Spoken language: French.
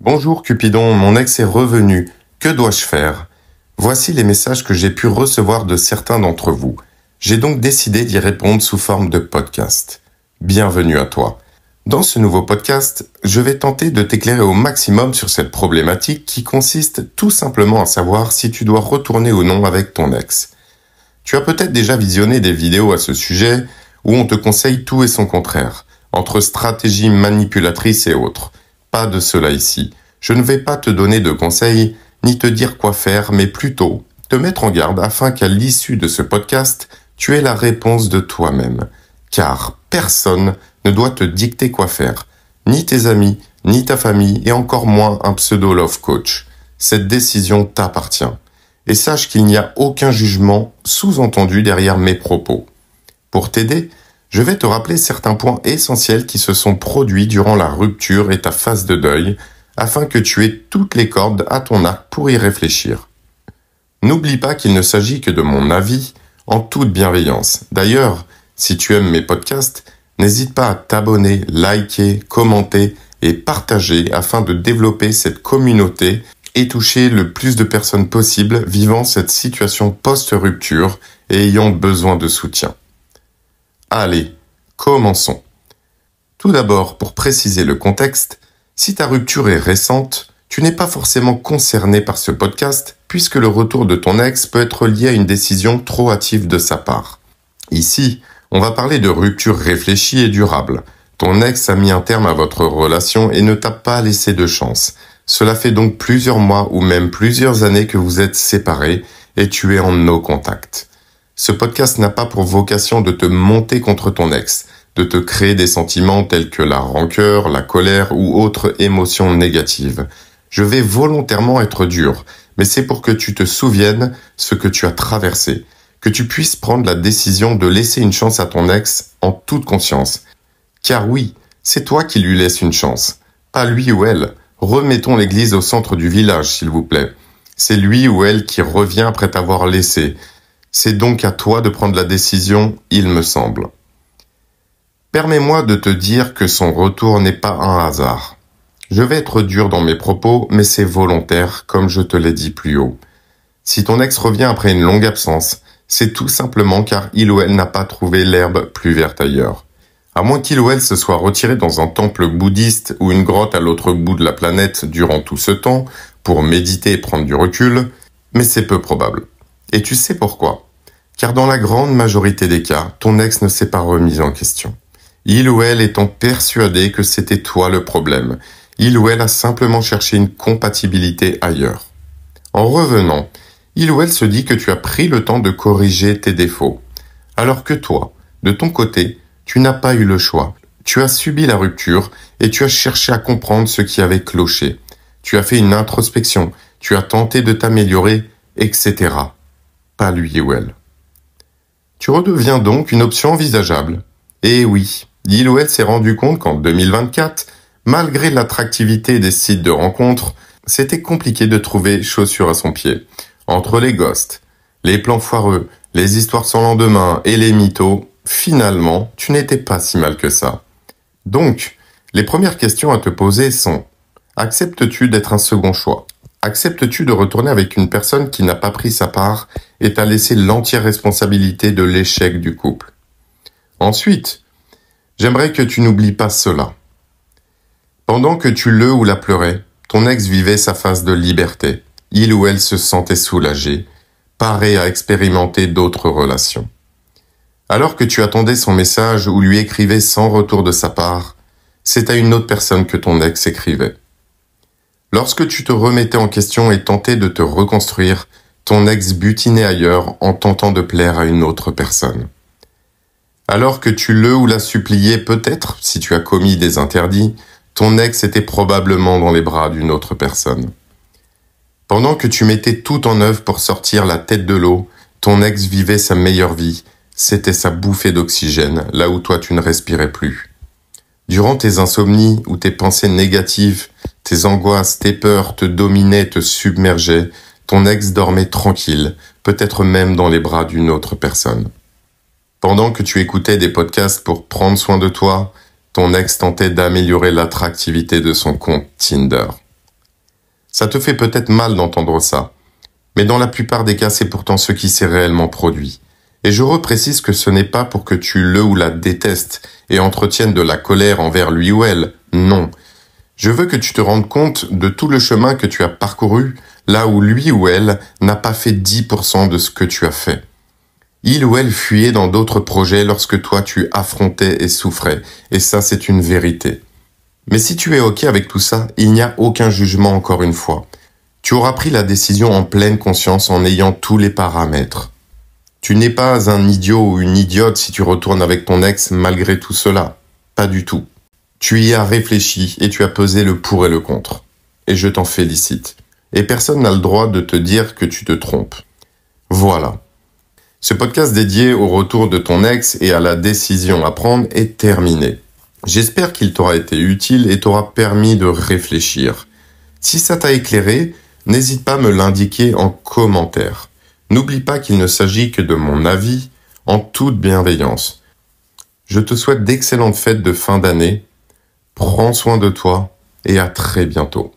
Bonjour Cupidon, mon ex est revenu. Que dois-je faire? Voici les messages que j'ai pu recevoir de certains d'entre vous. J'ai donc décidé d'y répondre sous forme de podcast. Bienvenue à toi. Dans ce nouveau podcast, je vais tenter de t'éclairer au maximum sur cette problématique qui consiste tout simplement à savoir si tu dois retourner ou non avec ton ex. Tu as peut-être déjà visionné des vidéos à ce sujet où on te conseille tout et son contraire, entre stratégies manipulatrices et autres. Pas de cela ici. Je ne vais pas te donner de conseils, ni te dire quoi faire, mais plutôt te mettre en garde afin qu'à l'issue de ce podcast, tu aies la réponse de toi-même. Car personne ne doit te dicter quoi faire. Ni tes amis, ni ta famille, et encore moins un pseudo-love coach. Cette décision t'appartient. Et sache qu'il n'y a aucun jugement sous-entendu derrière mes propos. Pour t'aider, je vais te rappeler certains points essentiels qui se sont produits durant la rupture et ta phase de deuil, afin que tu aies toutes les cordes à ton arc pour y réfléchir. N'oublie pas qu'il ne s'agit que de mon avis, en toute bienveillance. D'ailleurs, si tu aimes mes podcasts, n'hésite pas à t'abonner, liker, commenter et partager afin de développer cette communauté et toucher le plus de personnes possible vivant cette situation post-rupture et ayant besoin de soutien. Allez, commençons. Tout d'abord, pour préciser le contexte, si ta rupture est récente, tu n'es pas forcément concerné par ce podcast puisque le retour de ton ex peut être lié à une décision trop hâtive de sa part. Ici, on va parler de rupture réfléchie et durable. Ton ex a mis un terme à votre relation et ne t'a pas laissé de chance. Cela fait donc plusieurs mois ou même plusieurs années que vous êtes séparés et tu es en no contact. Ce podcast n'a pas pour vocation de te monter contre ton ex, de te créer des sentiments tels que la rancœur, la colère ou autres émotions négatives. Je vais volontairement être dur, mais c'est pour que tu te souviennes ce que tu as traversé, que tu puisses prendre la décision de laisser une chance à ton ex en toute conscience. Car oui, c'est toi qui lui laisses une chance, pas lui ou elle. Remettons l'église au centre du village, s'il vous plaît. C'est lui ou elle qui revient après t'avoir laissé. C'est donc à toi de prendre la décision, il me semble. Permets-moi de te dire que son retour n'est pas un hasard. Je vais être dur dans mes propos, mais c'est volontaire, comme je te l'ai dit plus haut. Si ton ex revient après une longue absence, c'est tout simplement car il ou elle n'a pas trouvé l'herbe plus verte ailleurs. À moins qu'il ou elle se soit retiré dans un temple bouddhiste ou une grotte à l'autre bout de la planète durant tout ce temps, pour méditer et prendre du recul, mais c'est peu probable. Et tu sais pourquoi? Car dans la grande majorité des cas, ton ex ne s'est pas remis en question. Il ou elle étant persuadé que c'était toi le problème. Il ou elle a simplement cherché une compatibilité ailleurs. En revenant, il ou elle se dit que tu as pris le temps de corriger tes défauts. Alors que toi, de ton côté, tu n'as pas eu le choix. Tu as subi la rupture et tu as cherché à comprendre ce qui avait cloché. Tu as fait une introspection, tu as tenté de t'améliorer, etc. Pas lui ou elle. Tu redeviens donc une option envisageable. Et oui, il ou elle s'est rendu compte qu'en 2024, malgré l'attractivité des sites de rencontres, c'était compliqué de trouver chaussures à son pied. Entre les ghosts, les plans foireux, les histoires sans lendemain et les mythos, finalement, tu n'étais pas si mal que ça. Donc, les premières questions à te poser sont: acceptes-tu d'être un second choix? Acceptes-tu de retourner avec une personne qui n'a pas pris sa part et t'a laissé l'entière responsabilité de l'échec du couple? Ensuite, j'aimerais que tu n'oublies pas cela. Pendant que tu le ou la pleurais, ton ex vivait sa phase de liberté. Il ou elle se sentait soulagé, paré à expérimenter d'autres relations. Alors que tu attendais son message ou lui écrivais sans retour de sa part, c'est à une autre personne que ton ex écrivait. Lorsque tu te remettais en question et tentais de te reconstruire, ton ex butinait ailleurs en tentant de plaire à une autre personne. Alors que tu le ou la suppliais peut-être, si tu as commis des interdits, ton ex était probablement dans les bras d'une autre personne. Pendant que tu mettais tout en œuvre pour sortir la tête de l'eau, ton ex vivait sa meilleure vie, c'était sa bouffée d'oxygène, là où toi tu ne respirais plus. Durant tes insomnies ou tes pensées négatives, tes angoisses, tes peurs te dominaient, te submergeaient, ton ex dormait tranquille, peut-être même dans les bras d'une autre personne. Pendant que tu écoutais des podcasts pour prendre soin de toi, ton ex tentait d'améliorer l'attractivité de son compte Tinder. Ça te fait peut-être mal d'entendre ça. Mais dans la plupart des cas, c'est pourtant ce qui s'est réellement produit. Et je reprécise que ce n'est pas pour que tu le ou la détestes et entretiennes de la colère envers lui ou elle. Non. Je veux que tu te rendes compte de tout le chemin que tu as parcouru, là où lui ou elle n'a pas fait 10% de ce que tu as fait. Il ou elle fuyait dans d'autres projets lorsque toi tu affrontais et souffrais. Et ça, c'est une vérité. Mais si tu es OK avec tout ça, il n'y a aucun jugement encore une fois. Tu auras pris la décision en pleine conscience en ayant tous les paramètres. Tu n'es pas un idiot ou une idiote si tu retournes avec ton ex malgré tout cela. Pas du tout. Tu y as réfléchi et tu as pesé le pour et le contre. Et je t'en félicite. Et personne n'a le droit de te dire que tu te trompes. Voilà. Ce podcast dédié au retour de ton ex et à la décision à prendre est terminé. J'espère qu'il t'aura été utile et t'aura permis de réfléchir. Si ça t'a éclairé, n'hésite pas à me l'indiquer en commentaire. N'oublie pas qu'il ne s'agit que de mon avis, en toute bienveillance. Je te souhaite d'excellentes fêtes de fin d'année. Prends soin de toi et à très bientôt.